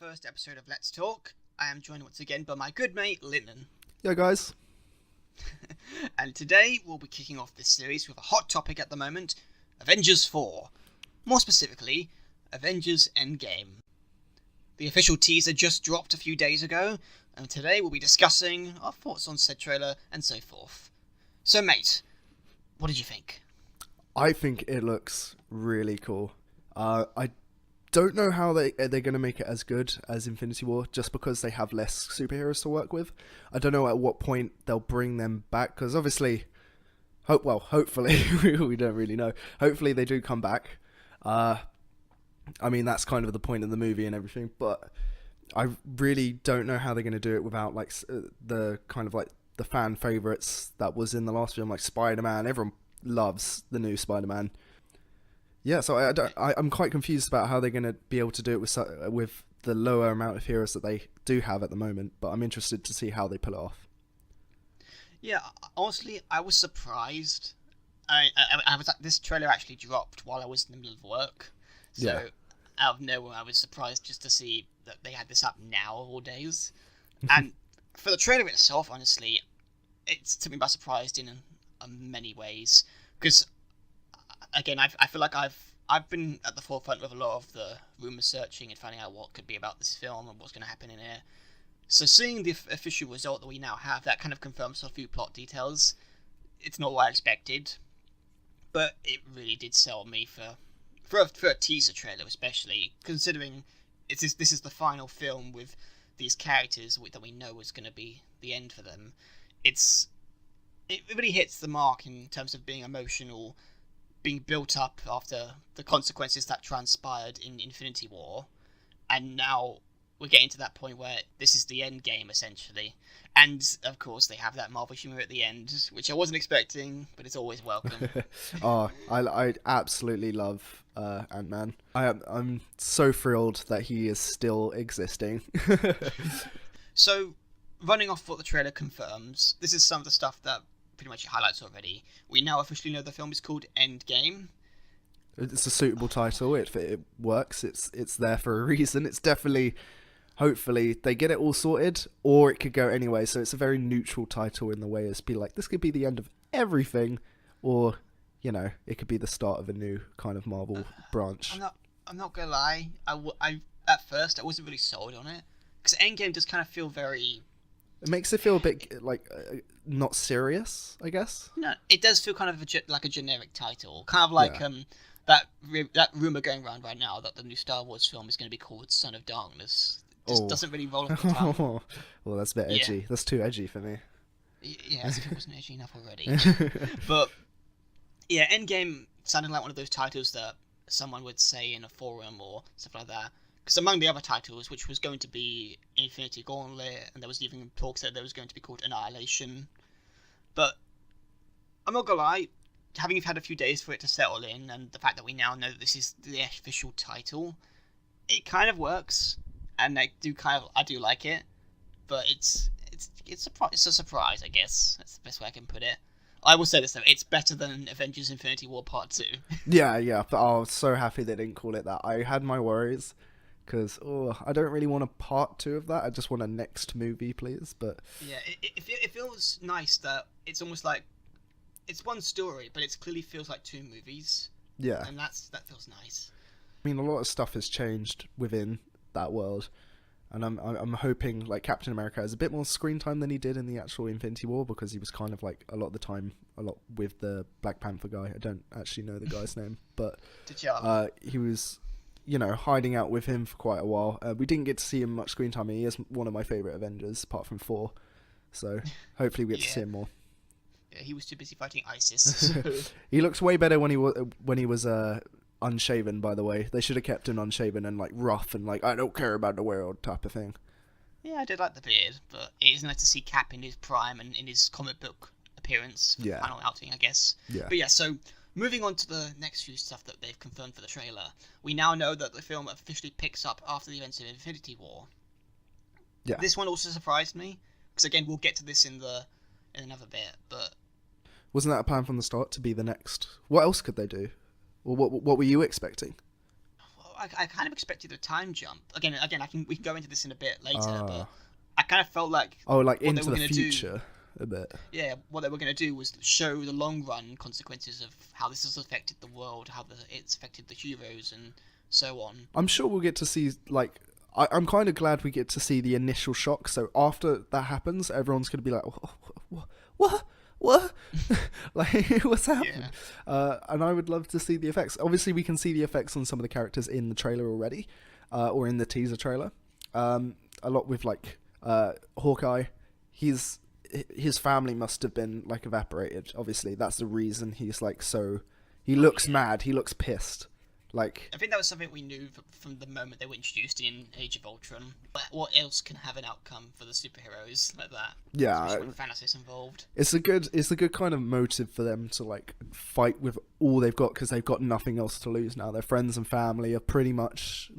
first episode of Let's Talk. I am joined once again by my good mate, Liln. Yo guys. And today we'll be kicking off this series with a hot topic at the moment, Avengers 4. More specifically, Avengers Endgame. The official teaser just dropped a few days ago, and today we'll be discussing our thoughts on said trailer and so forth. So mate, what did you think? I think it looks really cool. I don't know how they're going to make it as good as Infinity War, just because they have less superheroes to work with. I don't know at what point they'll bring them back, because obviously, hopefully, we don't really know. Hopefully they do come back. I mean, that's kind of the point of the movie and everything, but I really don't know how they're going to do it without like the kind of like the fan favorites that was in the last film, like Spider-Man. Everyone loves the new Spider-Man. Yeah, so I'm quite confused about how they're going to be able to do it with the lower amount of heroes that they do have at the moment, but I'm interested to see how they pull it off. Yeah, honestly, I was surprised. This trailer actually dropped while I was in the middle of work, so Yeah. out of nowhere I was surprised just to see that they had this up now of all days. And for the trailer itself, honestly, it's took me by surprise in many ways, because again, I feel like I've been at the forefront with a lot of the rumor searching and finding out what could be about this film and what's going to happen in it. So seeing the official result that we now have, that kind of confirms a few plot details. It's not what I expected, but it really did sell me for a teaser trailer, especially considering this is the final film with these characters that we know is going to be the end for them. It really hits the mark in terms of being emotional, being built up after the consequences that transpired in Infinity War, and now we're getting to that point where this is the end game essentially. And of course they have that Marvel humor at the end, which I wasn't expecting, but it's always welcome. I absolutely love Ant-Man. I'm so thrilled that he is still existing. So, running off what the trailer confirms, this is some of the stuff that pretty much highlights already. We now officially know the film is called Endgame. It's a suitable title. It works. It's there for a reason. It's definitely, hopefully, they get it all sorted, or it could go anyway. So it's a very neutral title in the way it's be like, this could be the end of everything, or, you know, it could be the start of a new kind of Marvel branch. I'm not gonna lie. At first I wasn't really sold on it, because Endgame does kind of feel very. It makes it feel a bit like not serious, I guess. No, it does feel kind of like a generic title, kind of like that rumor going around right now that the new Star Wars film is going to be called Son of Darkness. Just doesn't really roll off the tongue. Well, that's a bit edgy. Yeah. That's too edgy for me. Yeah, as if it wasn't edgy enough already. But yeah, Endgame sounded like one of those titles that someone would say in a forum or stuff like that. Because among the other titles, which was going to be Infinity Gauntlet, and there was even talks that there was going to be called Annihilation. But I'm not gonna lie, having had a few days for it to settle in, and the fact that we now know that this is the official title, it kind of works, and I do like it. But it's a surprise, I guess. That's the best way I can put it. I will say this though, it's better than Avengers Infinity War Part 2. Yeah. But I was so happy they didn't call it that. I had my worries. Because, I don't really want a part 2 of that. I just want a next movie, please. But yeah, it feels nice that it's almost like it's one story, but it clearly feels like two movies. Yeah, and that feels nice. I mean, a lot of stuff has changed within that world, and I'm hoping like Captain America has a bit more screen time than he did in the actual Infinity War, because he was kind of like a lot of the time with the Black Panther guy. I don't actually know the guy's name, but he was, hiding out with him for quite a while. We didn't get to see him much screen time. He is one of my favourite Avengers, apart from 4. So hopefully we get to see him more. Yeah, he was too busy fighting ISIS. He looks way better when he was unshaven. By the way, they should have kept him unshaven and like rough and like I don't care about the world type of thing. Yeah, I did like the beard, but it is nice to see Cap in his prime and in his comic book appearance. Yeah. Final outing, I guess. Yeah. But yeah, so. Moving on to the next few stuff that they've confirmed for the trailer, we now know that the film officially picks up after the events of Infinity War. Yeah. This one also surprised me, because again, we'll get to this in another bit, but... Wasn't that a plan from the start to be the next... What else could they do? Or what were you expecting? Well, I kind of expected a time jump. Again, we can go into this in a bit later, but I kind of felt like like what into they were the gonna future a bit. Yeah, what they were going to do was show the long run consequences of how this has affected the world, how it's affected the heroes, and so on. I'm sure we'll get to see, like, I'm kind of glad we get to see the initial shock. So after that happens, everyone's going to be like, what? Like, what's happened? Yeah. And I would love to see the effects. Obviously, we can see the effects on some of the characters in the trailer already, or in the teaser trailer. A lot with, like, Hawkeye. His family must have been, like, evaporated. Obviously, that's the reason he's, like, so... He looks mad. He looks pissed. Like, I think that was something we knew from the moment they were introduced in Age of Ultron. But what else can have an outcome for the superheroes like that? Yeah, especially when Thanos is involved. It's a good kind of motive for them to, like, fight with all they've got, because they've got nothing else to lose now. Their friends and family are pretty much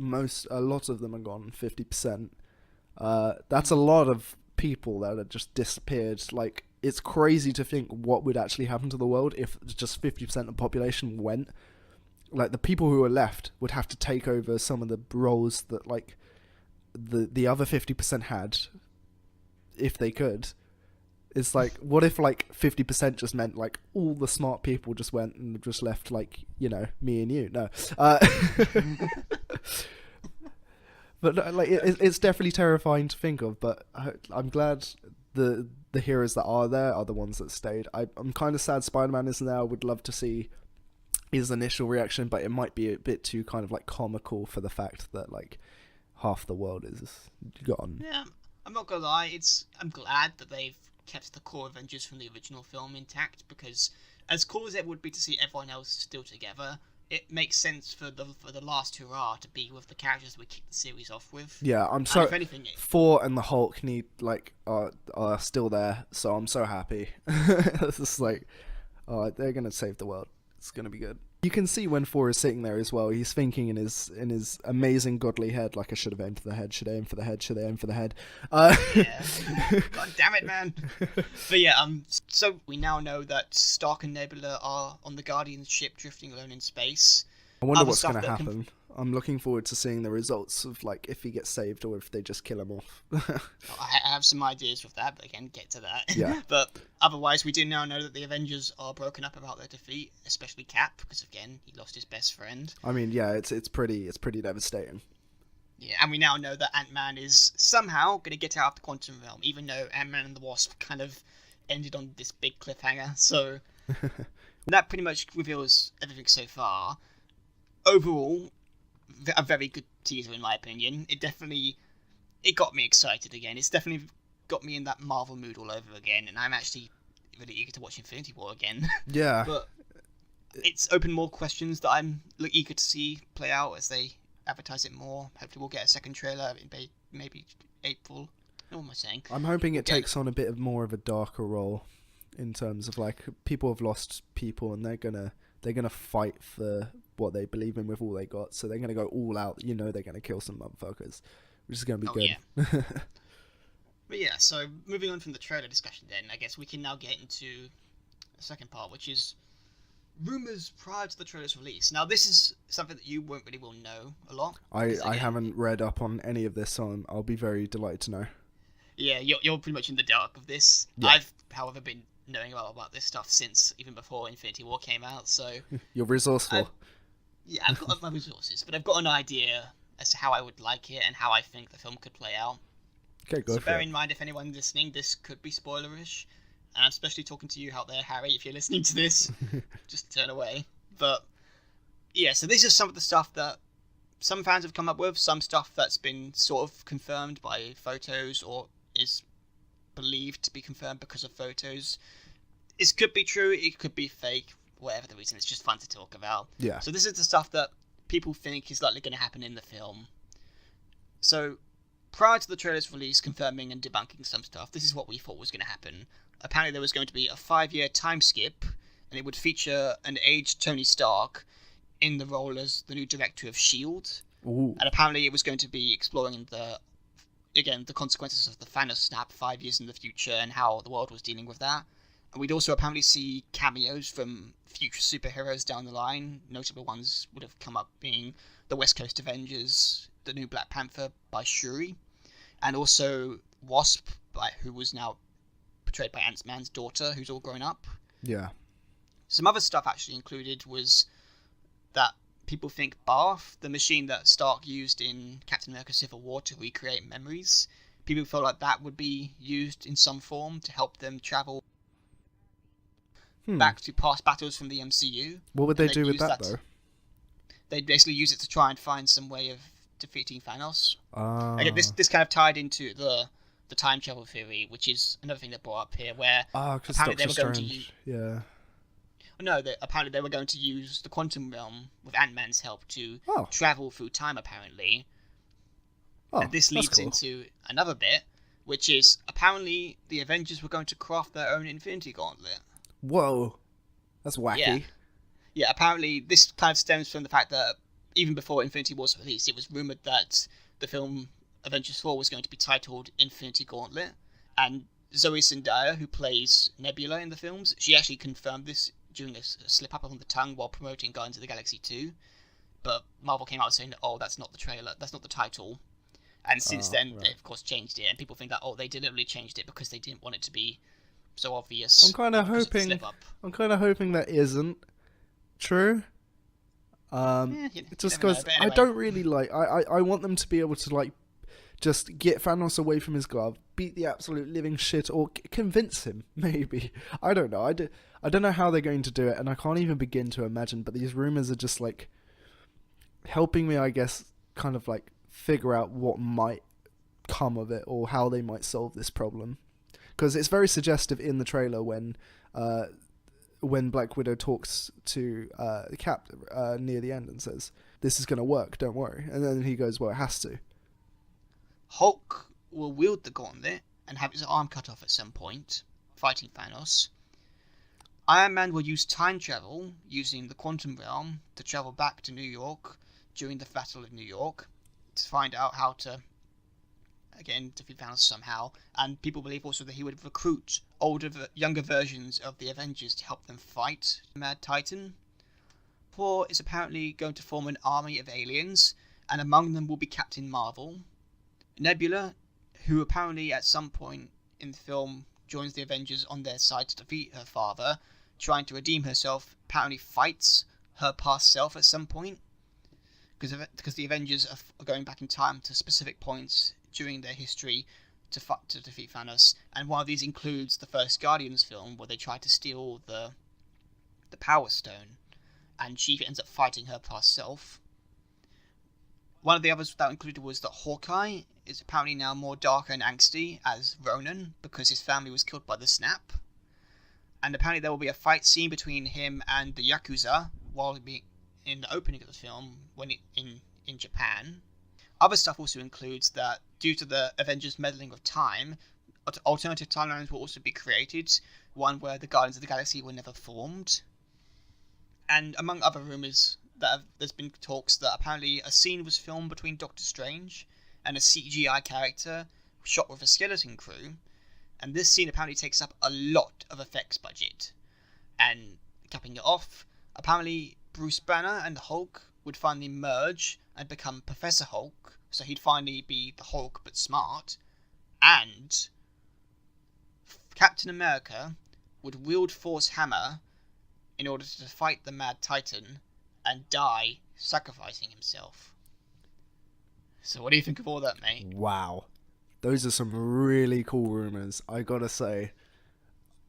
a lot of them are gone. 50%. That's a lot of people that have just disappeared. Like, it's crazy to think what would actually happen to the world if just 50% of the population went. Like, the people who are left would have to take over some of the roles that, like, the other 50% had, if they could. It's like, what if, like, 50% just meant, like, all the smart people just went and just left, like, you know, me and you? No. But, like, it's definitely terrifying to think of, but I'm glad the heroes that are there are the ones that stayed. I'm kind of sad Spider-Man isn't there. I would love to see his initial reaction, but it might be a bit too kind of, like, comical for the fact that, like, half the world is gone. Yeah, I'm not gonna lie, I'm glad that they've kept the core Avengers from the original film intact, because as cool as it would be to see everyone else still together, it makes sense for the last hurrah to be with the characters we kicked the series off with. Yeah, if anything, Thor and the Hulk are still there, so I'm so happy. It's just like, they're gonna save the world. It's gonna be good. You can see when Thor is sitting there as well. He's thinking in his amazing godly head, like, I should have aimed for the head. Should I aim for the head? Should I aim for the head? Yeah. God damn it, man. But yeah, so we now know that Stark and Nebula are on the Guardian's ship drifting alone in space. I wonder what's going to happen. I'm looking forward to seeing the results of, like, if he gets saved or if they just kill him off. I have some ideas with that, but again, get to that. Yeah. But otherwise, we do now know that the Avengers are broken up about their defeat, especially Cap, because again, he lost his best friend. I mean, yeah, it's pretty devastating. Yeah, and we now know that Ant-Man is somehow going to get out of the quantum realm, even though Ant-Man and the Wasp kind of ended on this big cliffhanger. So that pretty much reveals everything so far. Overall, a very good teaser in my opinion. It got me excited again. It's definitely got me in that Marvel mood all over again, and I'm actually really eager to watch Infinity War again. Yeah. But it's opened more questions that I'm eager to see play out as they advertise it more. Hopefully we'll get a second trailer in maybe April. What am I saying? I'm hoping it takes on a bit of more of a darker role in terms of, like, people have lost people and they're gonna fight for what they believe in with all they got, so they're gonna go all out. You know, they're gonna kill some motherfuckers, which is gonna be good. Yeah. But yeah, so moving on from the trailer discussion then, I guess we can now get into the second part, which is rumours prior to the trailer's release. Now, this is something that you won't really will know a lot. I haven't read up on any of this, so I'll be very delighted to know. Yeah, you're pretty much in the dark of this. Yeah. I've, however, been knowing a lot about this stuff since even before Infinity War came out, so... You're resourceful. I've got my resources, but I've got an idea as to how I would like it and how I think the film could play out. Okay, go for it. So bear in mind, if anyone's listening, this could be spoilerish, and I'm especially talking to you out there, Harry, if you're listening to this, just turn away. But yeah, so this is some of the stuff that some fans have come up with, some stuff that's been sort of confirmed by photos or is believed to be confirmed because of photos. It could be true, it could be fake, whatever the reason, it's just fun to talk about. Yeah. So this is the stuff that people think is likely going to happen in the film. So prior to the trailer's release confirming and debunking some stuff, this is what we thought was going to happen. Apparently there was going to be a 5-year time skip, and it would feature an aged Tony Stark in the role as the new director of S.H.I.E.L.D. Ooh. And apparently it was going to be exploring the consequences of the Thanos snap 5 years in the future and how the world was dealing with that. And we'd also apparently see cameos from future superheroes down the line. Notable ones would have come up being the West Coast Avengers, the new Black Panther by Shuri, and also Wasp, who was now portrayed by Ant-Man's daughter, who's all grown up. Yeah. Some other stuff actually included was that people think Barf, the machine that Stark used in Captain America Civil War to recreate memories, people felt like that would be used in some form to help them travel back to past battles from the MCU. What would they do with that, though? They'd basically use it to try and find some way of defeating Thanos. Again, Ah. this kind of tied into the time travel theory, which is another thing they brought up here, where Because apparently Doctor they were going to Strange. Yeah. apparently they were going to use the quantum realm with Ant-Man's help to Oh. travel through time, apparently. Oh, And this that's leads cool. into another bit, which is apparently the Avengers were going to craft their own Infinity Gauntlet. Whoa. That's wacky. Yeah. Yeah, apparently this kind of stems from the fact that even before Infinity War was released, it was rumoured that the film Avengers 4 was going to be titled Infinity Gauntlet, and Zoe Zendaya, who plays Nebula in the films, she actually confirmed this during a slip-up on the tongue while promoting Guardians of the Galaxy 2, but Marvel came out saying that, that's not the trailer, that's not the title, and since then, right. they of course changed it, and people think that, they deliberately changed it because they didn't want it to be so obvious. I'm kind of hoping that isn't true. Just because anyway. I don't really like. I want them to be able to like just get Thanos away from his glove, beat the absolute living shit, or convince him. Maybe I don't know. I don't know how they're going to do it, and I can't even begin to imagine. But these rumors are just like helping me, I guess, kind of like figure out what might come of it or how they might solve this problem. Because it's very suggestive in the trailer when Black Widow talks to Cap near the end and says, "This is going to work, don't worry." And then he goes, "Well, it has to." Hulk will wield the gauntlet and have his arm cut off at some point, fighting Thanos. Iron Man will use time travel, using the quantum realm, to travel back to New York during the Battle of New York, to find out how to, again, defeat Thanos somehow. And people believe also that he would recruit younger versions of the Avengers to help them fight Mad Titan. Thor is apparently going to form an army of aliens, and among them will be Captain Marvel. Nebula, who apparently at some point in the film joins the Avengers on their side to defeat her father, trying to redeem herself, apparently fights her past self at some point, because the Avengers are going back in time to specific points during their history to defeat Thanos, and one of these includes the first Guardians film, where they try to steal the Power Stone, and she ends up fighting her past self. One of the others that included was that Hawkeye is apparently now more darker and angsty as Ronan, because his family was killed by the snap. And apparently there will be a fight scene between him and the Yakuza while being in the opening of the film when in Japan. Other stuff also includes that due to the Avengers meddling with time, alternative timelines will also be created, one where the Guardians of the Galaxy were never formed. And among other rumours, there's been talks that apparently a scene was filmed between Doctor Strange and a CGI character shot with a skeleton crew, and this scene apparently takes up a lot of effects budget. And capping it off, apparently Bruce Banner and the Hulk would finally merge and become Professor Hulk, so he'd finally be the Hulk but smart, and Captain America would wield Thor's hammer in order to fight the Mad Titan and die sacrificing himself. So what do you think of all that, mate? Wow. Those are some really cool rumors, I gotta say.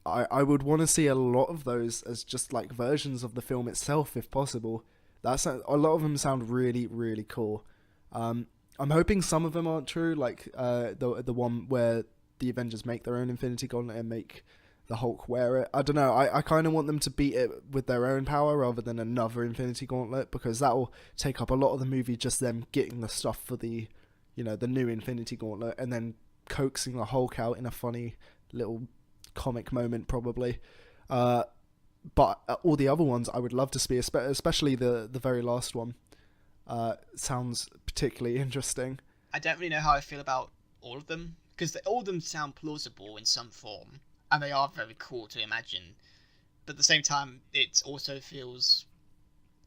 I would want to see a lot of those as just like versions of the film itself, if possible. A lot of them sound really, really cool. I'm hoping some of them aren't true, like the one where the Avengers make their own Infinity Gauntlet and make the Hulk wear it. I don't know. I kind of want them to beat it with their own power rather than another Infinity Gauntlet, because that will take up a lot of the movie, just them getting the stuff for the new Infinity Gauntlet and then coaxing the Hulk out in a funny little comic moment, probably. But all the other ones I would love to see, especially the very last one. Sounds particularly interesting. I don't really know how I feel about all of them, because all of them sound plausible in some form. and they are very cool to imagine. But at the same time, it also feels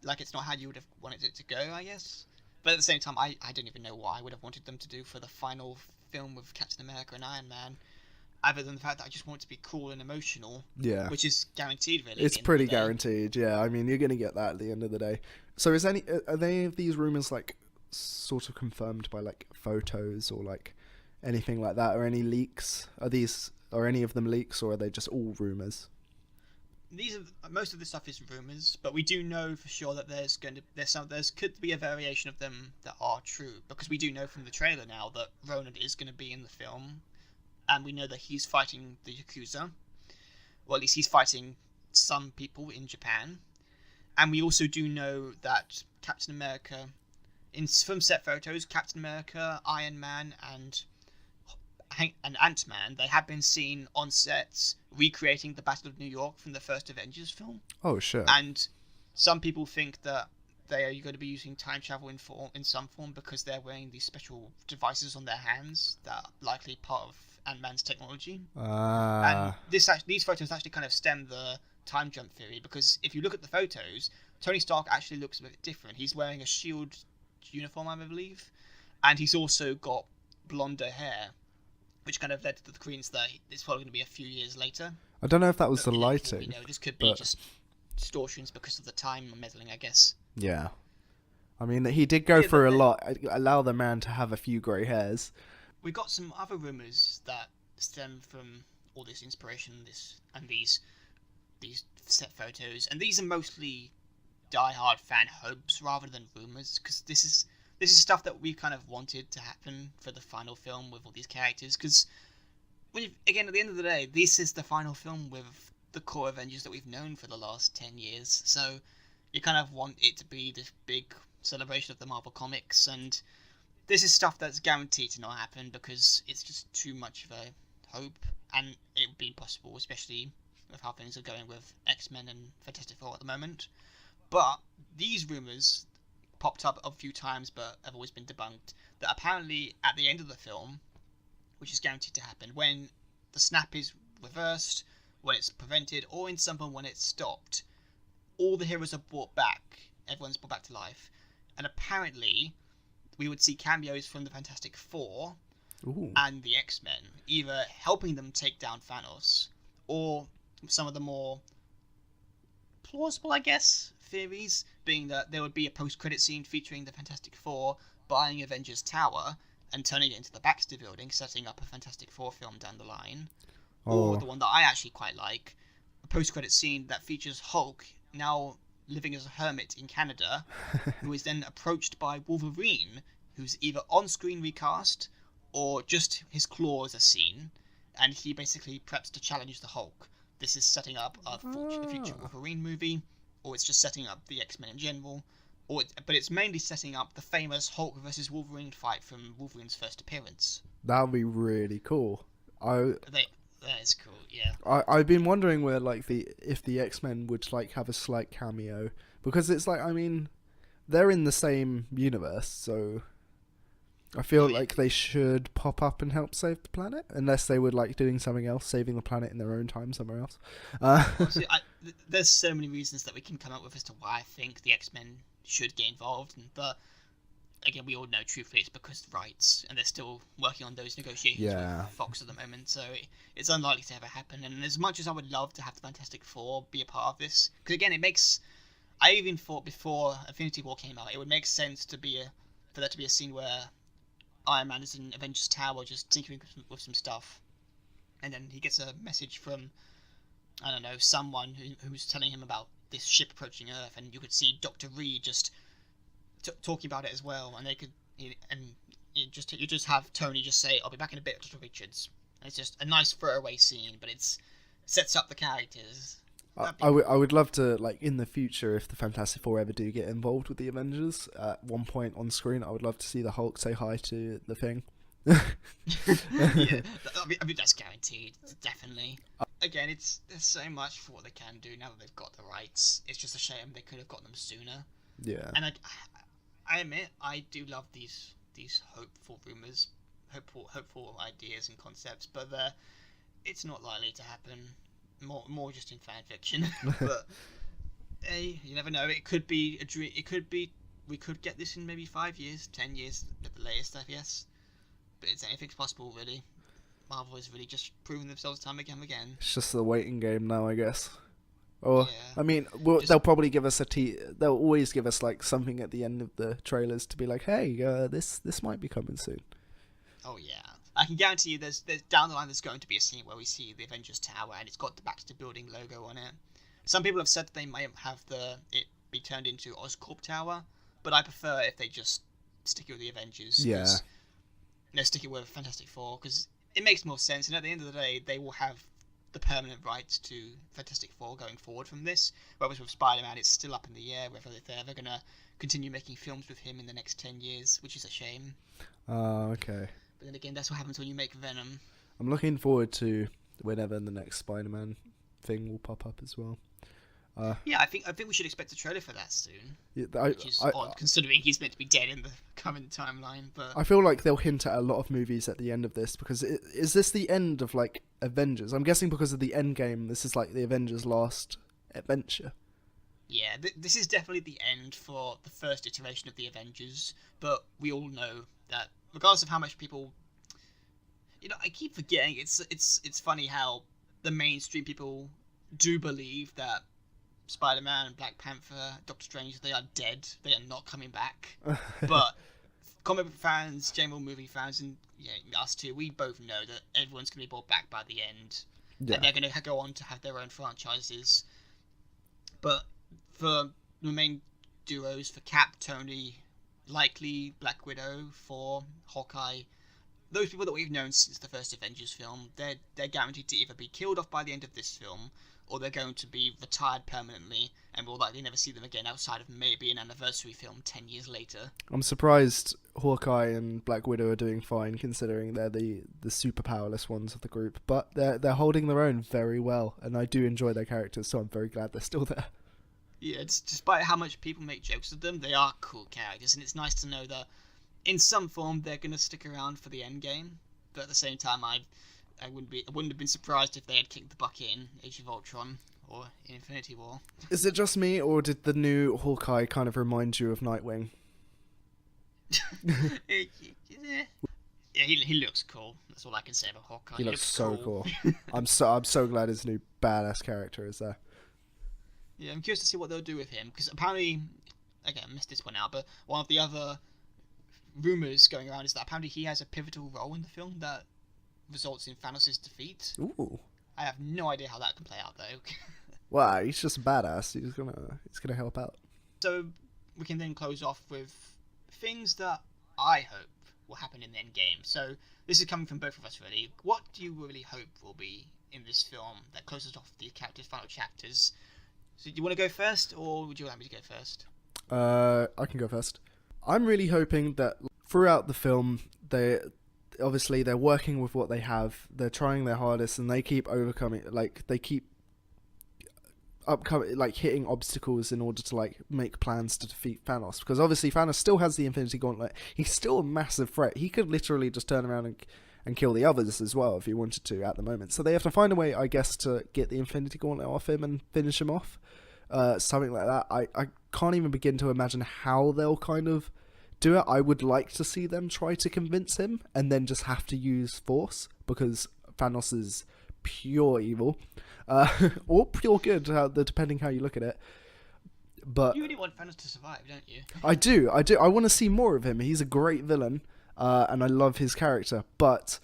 like it's not how you would have wanted it to go, I guess. But at the same time, I don't even know what I would have wanted them to do for the final film with Captain America and Iron Man, other than the fact that I just want it to be cool and emotional. Yeah. Which is guaranteed, really. It's pretty guaranteed, yeah. I mean, you're going to get that at the end of the day. So are any of these rumours, like, sort of confirmed by, like, photos or, like, anything like that? Or any leaks? Are any of them leaks, or are they just all rumours? Most of this stuff is rumours, but we do know for sure that there could be a variation of them that are true, because we do know from the trailer now that Ronan is going to be in the film, and we know that he's fighting the Yakuza, or at least he's fighting some people in Japan, and we also do know that Captain America, from set photos, Captain America, Iron Man, and Ant-Man, they have been seen on sets recreating the Battle of New York from the first Avengers film. Oh, sure. And some people think that they are going to be using time travel in some form because they're wearing these special devices on their hands that are likely part of Ant-Man's technology. And these photos actually kind of stem the time jump theory, because if you look at the photos, Tony Stark actually looks a bit different. He's wearing a SHIELD uniform, I believe, and he's also got blonder hair, which kind of led to the credence that it's probably going to be a few years later. I don't know if that was the lighting. This could be just distortions because of the time meddling, I guess. Yeah. I mean, he did go through a lot. Allow the man to have a few grey hairs. We got some other rumours that stem from all this inspiration, these set photos, and these are mostly die-hard fan hopes rather than rumours, because this is stuff that we kind of wanted to happen for the final film with all these characters, because again, at the end of the day, this is the final film with the core Avengers that we've known for the last 10 years, so you kind of want it to be this big celebration of the Marvel Comics, and this is stuff that's guaranteed to not happen because it's just too much of a hope, and it would be impossible, especially with how things are going with X-Men and Fantastic Four at the moment. But these rumours popped up a few times but have always been debunked, that apparently at the end of the film, which is guaranteed to happen, when the snap is reversed, when it's prevented, or in some point when it's stopped, all the heroes are brought back, everyone's brought back to life, and apparently we would see cameos from the Fantastic Four and the X-Men, either helping them take down Thanos, or some of the more plausible, I guess, theories being that there would be a post-credit scene featuring the Fantastic Four buying Avengers Tower and turning it into the Baxter Building, setting up a Fantastic Four film down the line. Or the one that I actually quite like, a post-credit scene that features Hulk now living as a hermit in Canada, who is then approached by Wolverine, who's either on-screen recast or just his claws are seen, and he basically preps to challenge the Hulk. This is setting up a future Wolverine movie, or it's just setting up the X-Men in general, but it's mainly setting up the famous Hulk versus Wolverine fight from Wolverine's first appearance. That would be really cool. That is cool, yeah. I've been wondering where, like, if the X-Men would, like, have a slight cameo, because it's like, I mean, they're in the same universe, so I feel like they should pop up and help save the planet, unless they would like doing something else, saving the planet in their own time somewhere else. Honestly, there's so many reasons that we can come up with as to why I think the X-Men should get involved, but again, we all know truthfully it's because of rights, and they're still working on those negotiations with Fox at the moment, so it's unlikely to ever happen. And as much as I would love to have the Fantastic Four be a part of this, because again, I even thought before Infinity War came out, it would make sense for there to be a scene where Iron Man is in Avengers Tower just tinkering with some stuff, and then he gets a message from, I don't know, someone who's telling him about this ship approaching Earth, and you could see Dr. Reed just talking about it as well, and you just have Tony just say, "I'll be back in a bit, Dr. Richards." And it's just a nice throwaway scene, but it sets up the characters. I would love to, like, in the future, if the Fantastic Four ever do get involved with the Avengers, at one point on screen, I would love to see the Hulk say hi to the Thing. Yeah, I mean that's guaranteed, definitely. Again, there's so much for what they can do now that they've got the rights. It's just a shame they could have got them sooner. Yeah. And I admit, I do love these hopeful rumours, hopeful ideas and concepts, but it's not likely to happen. More just in fan fiction. But hey, you never know. It could be a dream. It could be we could get this in maybe 5 years, 10 years at the latest, I guess. But it's anything's possible, really. Marvel has really just proven themselves time and again. It's just the waiting game now, I guess. Or Yeah. I mean, they'll probably give us they'll always give us like something at the end of the trailers to be like, hey, this might be coming soon. Oh yeah. I can guarantee you there's down the line there's going to be a scene where we see the Avengers Tower and it's got the Baxter Building logo on it. Some people have said that they might have it be turned into Oscorp Tower, but I prefer if they just stick it with the Avengers. Yeah. Stick it with Fantastic Four, because it makes more sense, and at the end of the day, they will have the permanent rights to Fantastic Four going forward from this. Whereas with Spider-Man, it's still up in the air whether they're ever going to continue making films with him in the next 10 years, which is a shame. Okay. But then again, that's what happens when you make Venom. I'm looking forward to whenever the next Spider-Man thing will pop up as well. Yeah, I think we should expect a trailer for that soon. Yeah, which is odd, considering he's meant to be dead in the current timeline. But I feel like they'll hint at a lot of movies at the end of this, because is this the end of like Avengers? I'm guessing because of the Endgame, this is like the Avengers' last adventure. Yeah, this is definitely the end for the first iteration of the Avengers. But we all know that regardless of how much people, I keep forgetting. It's funny how the mainstream people do believe that Spider-Man, Black Panther, Doctor Strange, they are dead. They are not coming back. But comic book fans, general movie fans, and us too, we both know that everyone's going to be brought back by the end. Yeah. And they're going to go on to have their own franchises. But for the main duos, for Cap, Tony, likely Black Widow, Thor, Hawkeye, those people that we've known since the first Avengers film, they're guaranteed to either be killed off by the end of this film, or they're going to be retired permanently, and we'll likely never see them again outside of maybe an anniversary film 10 years later. I'm surprised Hawkeye and Black Widow are doing fine, considering they're the super powerless ones of the group. But they're holding their own very well, and I do enjoy their characters, so I'm very glad they're still there. Yeah, despite how much people make jokes of them, they are cool characters, and it's nice to know that in some form they're going to stick around for the Endgame. But at the same time, I wouldn't have been surprised if they had kicked the bucket in Age of Ultron or in Infinity War. Is it just me, or did the new Hawkeye kind of remind you of Nightwing? Yeah, he looks cool. That's all I can say about Hawkeye. He looks so cool. I'm so glad his new badass character is there. Yeah, I'm curious to see what they'll do with him, because apparently, again, I missed this one out, but one of the other rumors going around is that apparently he has a pivotal role in the film that results in Thanos' defeat. Ooh. I have no idea how that can play out, though. Wow, he's just a badass. He's gonna help out. So we can then close off with things that I hope will happen in the Endgame. So this is coming from both of us, really. What do you really hope will be in this film that closes off the characters' final chapters? So do you want to go first, or would you like me to go first? I can go first. I'm really hoping that throughout the film, they're working with what they have. They're trying their hardest, and they keep overcoming. They keep hitting obstacles in order to make plans to defeat Thanos. Because obviously Thanos still has the Infinity Gauntlet. He's still a massive threat. He could literally just turn around and kill the others as well if he wanted to at the moment. So they have to find a way, I guess, to get the Infinity Gauntlet off him and finish him off. Something like that. I can't even begin to imagine how they'll kind of do it. I would like to see them try to convince him and then just have to use force, because Thanos is pure evil. Or pure good, depending how you look at it. But you really want Thanos to survive, don't you? I do. I want to see more of him. He's a great villain, and I love his character, but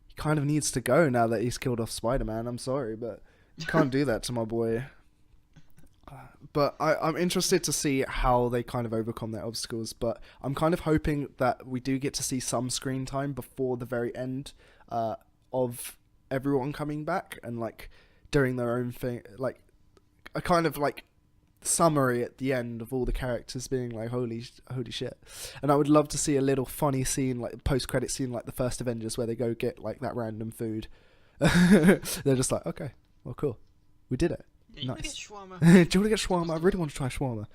he kind of needs to go now that he's killed off Spider-Man. I'm sorry, but you can't do that to my boy. But I'm interested to see how they kind of overcome their obstacles, but I'm kind of hoping that we do get to see some screen time before the very end of everyone coming back, and doing their own thing, a kind of summary at the end of all the characters being holy shit. And I would love to see a little funny scene, post-credit scene, the first Avengers, where they go get that random food. They're just okay, well, cool, we did it. Yeah, nice. Do you want to get shawarma? I really want to try shawarma.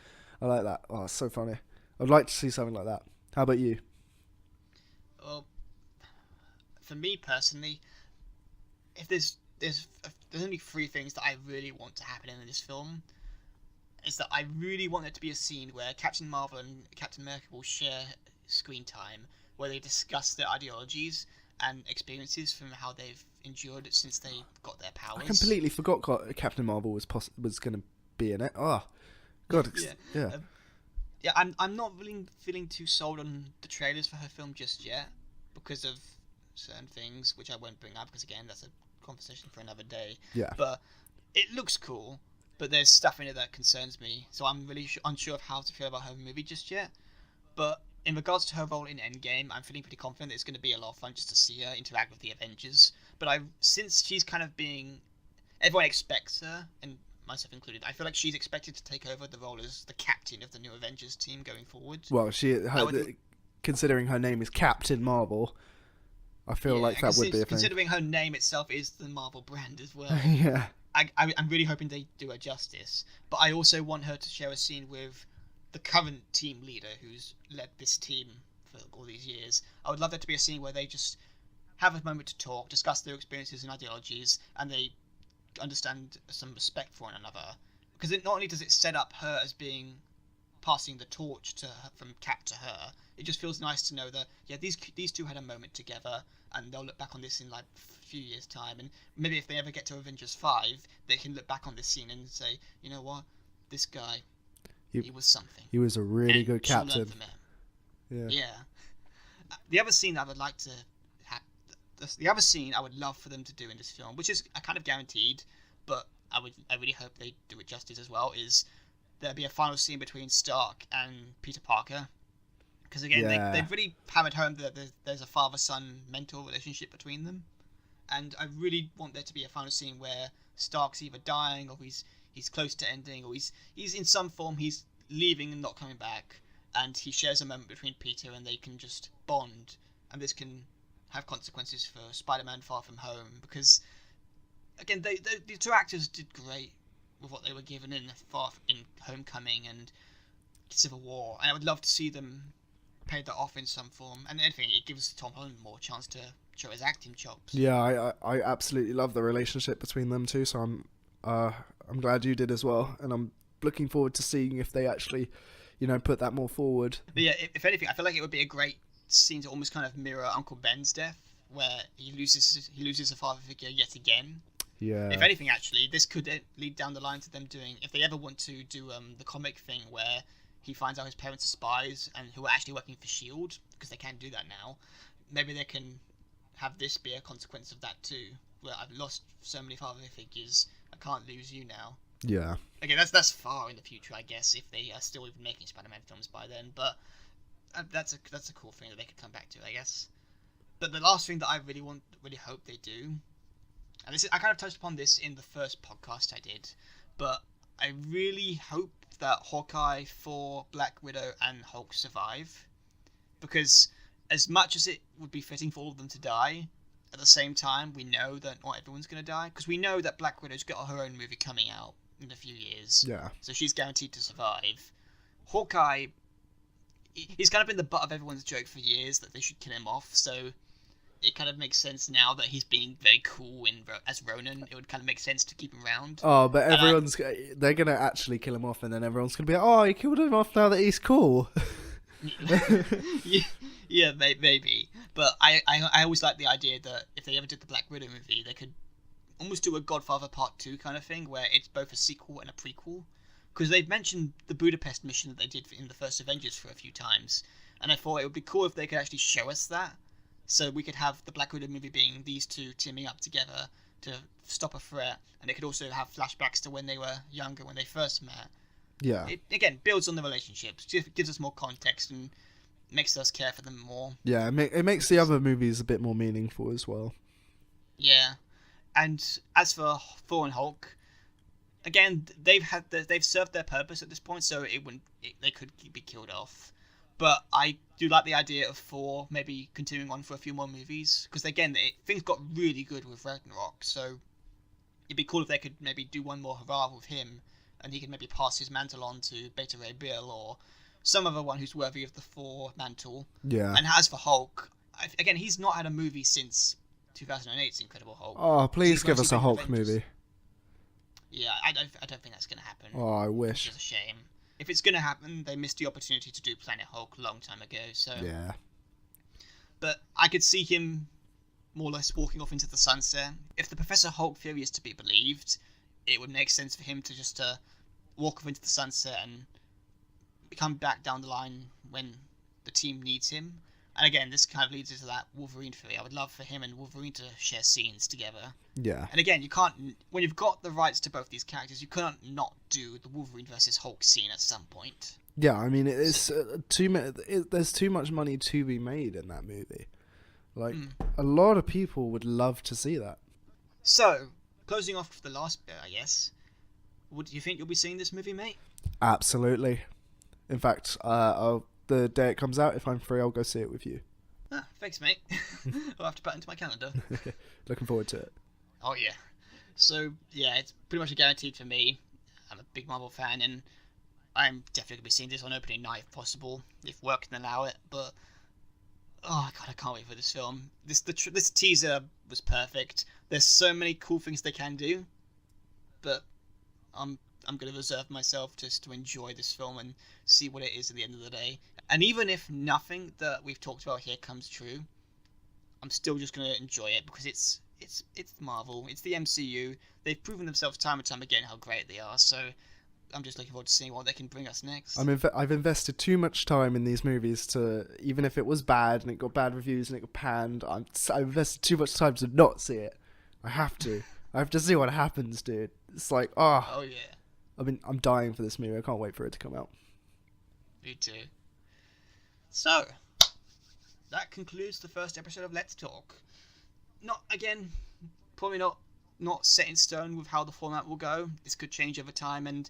I like that. Oh, it's so funny. I'd like to see something like that. How about you? Well, for me personally, if there's only three things that I really want to happen in this film, is that I really want there to be a scene where Captain Marvel and Captain America will share screen time, where they discuss their ideologies and experiences from how they've endured it since they got their powers. I completely forgot Captain Marvel was going to be in it. Oh, God. Yeah. Yeah, I'm not really feeling too sold on the trailers for her film just yet because of certain things, which I won't bring up because, again, that's a conversation for another day. Yeah. But it looks cool, but there's stuff in it that concerns me, so I'm really unsure of how to feel about her movie just yet. But in regards to her role in Endgame, I'm feeling pretty confident that it's going to be a lot of fun just to see her interact with the Avengers. But since she's kind of everyone expects her, and myself included, I feel like she's expected to take over the role as the captain of the new Avengers team going forward. Well, considering her name is Captain Marvel, I feel like that would be a thing. Considering her name itself is the Marvel brand as well. Yeah. I'm really hoping they do her justice. But I also want her to share a scene with the current team leader who's led this team for all these years. I would love there to be a scene where they just have a moment to talk, discuss their experiences and ideologies, and they understand some respect for one another. Because not only does it set up her as being passing the torch to her, from Cap to her, it just feels nice to know that these two had a moment together, and they'll look back on this in like a few years' time, and maybe if they ever get to Avengers 5, they can look back on this scene and say, you know what, this guy, he was something. He was a really good captain. Yeah. The other scene I would like to the other scene I would love for them to do in this film, which is kind of guaranteed, but I really hope they do it justice as well, is there'll be a final scene between Stark and Peter Parker. Because again, they've really hammered home that there's a father-son mentor relationship between them. And I really want there to be a final scene where Stark's either dying, or he's close to ending, or he's in some form, he's leaving and not coming back. And he shares a moment between Peter, and they can just bond. And this can have consequences for Spider-Man Far From Home. Because, again, the two actors did great with what they were given in Homecoming and Civil War. And I would love to see them pay that off in some form. And anything, it gives Tom Holland more chance to show his acting chops. Yeah, I absolutely love the relationship between them two, so I'm glad you did as well, and I'm looking forward to seeing if they actually, put that more forward. But yeah, if anything, I feel like it would be a great scene to almost kind of mirror Uncle Ben's death, where he loses a father figure yet again. Yeah. If anything, actually, this could lead down the line to them doing, if they ever want to do the comic thing where he finds out his parents are spies and who are actually working for S.H.I.E.L.D., because they can do that now, maybe they can have this be a consequence of that too, where I've lost so many father figures, I can't lose you now. Yeah. Again, that's far in the future, I guess, if they are still even making Spider-Man films by then, but that's a cool thing that they could come back to, I guess. But the last thing that I really hope they do, and I kind of touched upon this in the first podcast I did, but I really hope that Hawkeye, Thor, Black Widow, and Hulk survive, because as much as it would be fitting for all of them to die, at the same time, we know that not everyone's going to die, because we know that Black Widow's got her own movie coming out in a few years. Yeah. So she's guaranteed to survive. Hawkeye, he's kind of been the butt of everyone's joke for years that they should kill him off, so it kind of makes sense now that he's being very cool as Ronan. It would kind of make sense to keep him around. Oh, but they're going to actually kill him off, and then everyone's going to be like, oh, he killed him off now that he's cool. Yeah, maybe. But I always like the idea that if they ever did the Black Widow movie, they could almost do a Godfather Part 2 kind of thing, where it's both a sequel and a prequel. Because they've mentioned the Budapest mission that they did in the first Avengers for a few times. And I thought it would be cool if they could actually show us that. So we could have the Black Widow movie being these two teaming up together to stop a threat. And it could also have flashbacks to when they were younger, when they first met. Yeah. It, again, builds on the relationships. Gives us more context and makes us care for them more. Yeah, it makes the other movies a bit more meaningful as well. Yeah. And as for Thor and Hulk, again, they've served their purpose at this point, so they could be killed off. But I do like the idea of Thor maybe continuing on for a few more movies, because again, things got really good with Ragnarok, so it'd be cool if they could maybe do one more hurrah with him, and he could maybe pass his mantle on to Beta Ray Bill or some other one who's worthy of the Thor mantle. Yeah. And as for Hulk, again, he's not had a movie since 2008's Incredible Hulk. Oh, please He's give us mostly a been Hulk Avengers. movie. Yeah, I don't think that's going to happen. Oh, I Which wish. is a shame. If it's going to happen, they missed the opportunity to do Planet Hulk a long time ago. So, Yeah. but I could see him more or less walking off into the sunset. If the Professor Hulk theory is to be believed, it would make sense for him to just walk off into the sunset and come back down the line when the team needs him. And again, this kind of leads into that Wolverine theory. I would love for him and Wolverine to share scenes together. Yeah. And again, you can't, when you've got the rights to both these characters, you can't not do the Wolverine versus Hulk scene at some point. Yeah, I mean, it's there's too much money to be made in that movie. Like, a lot of people would love to see that. So, closing off the last bit, I guess, do you think you'll be seeing this movie, mate? Absolutely. In fact, the day it comes out, if I'm free, I'll go see it with you. Ah, thanks, mate. I'll have to put it into my calendar. Looking forward to it. Oh, yeah. So, yeah, it's pretty much a guaranteed for me. I'm a big Marvel fan, and I'm definitely going to be seeing this on opening night if possible, if work can allow it, but oh, God, I can't wait for this film. This teaser was perfect. There's so many cool things they can do, but I'm going to reserve myself just to enjoy this film and see what it is at the end of the day. And even if nothing that we've talked about here comes true, I'm still just going to enjoy it because it's Marvel, it's the MCU. They've proven themselves time and time again how great they are, so I'm just looking forward to seeing what they can bring us next. I've invested too much time in these movies to, even if it was bad and it got bad reviews and it got panned, I've invested too much time to not see it. I have to. I have to see what happens, dude. It's like, oh yeah. I mean, I'm dying for this movie. I can't wait for it to come out. Me too. So, that concludes the first episode of Let's Talk. Probably not set in stone with how the format will go. This could change over time, and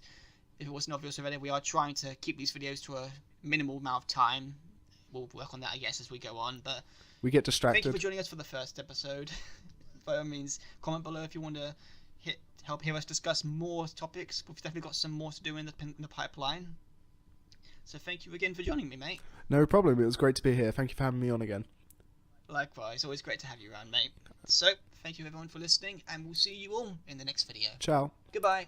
if it wasn't obvious already, we are trying to keep these videos to a minimal amount of time. We'll work on that, I guess, as we go on, but We get distracted. thank you for joining us for the first episode. By all means, comment below if you want to help hear us discuss more topics. We've definitely got some more to do in the pipeline. So thank you again for joining me, mate. No problem. It was great to be here. Thank you for having me on again. Likewise, always great to have you around, mate. So, thank you everyone for listening, and we'll see you all in the next video. Ciao. Goodbye.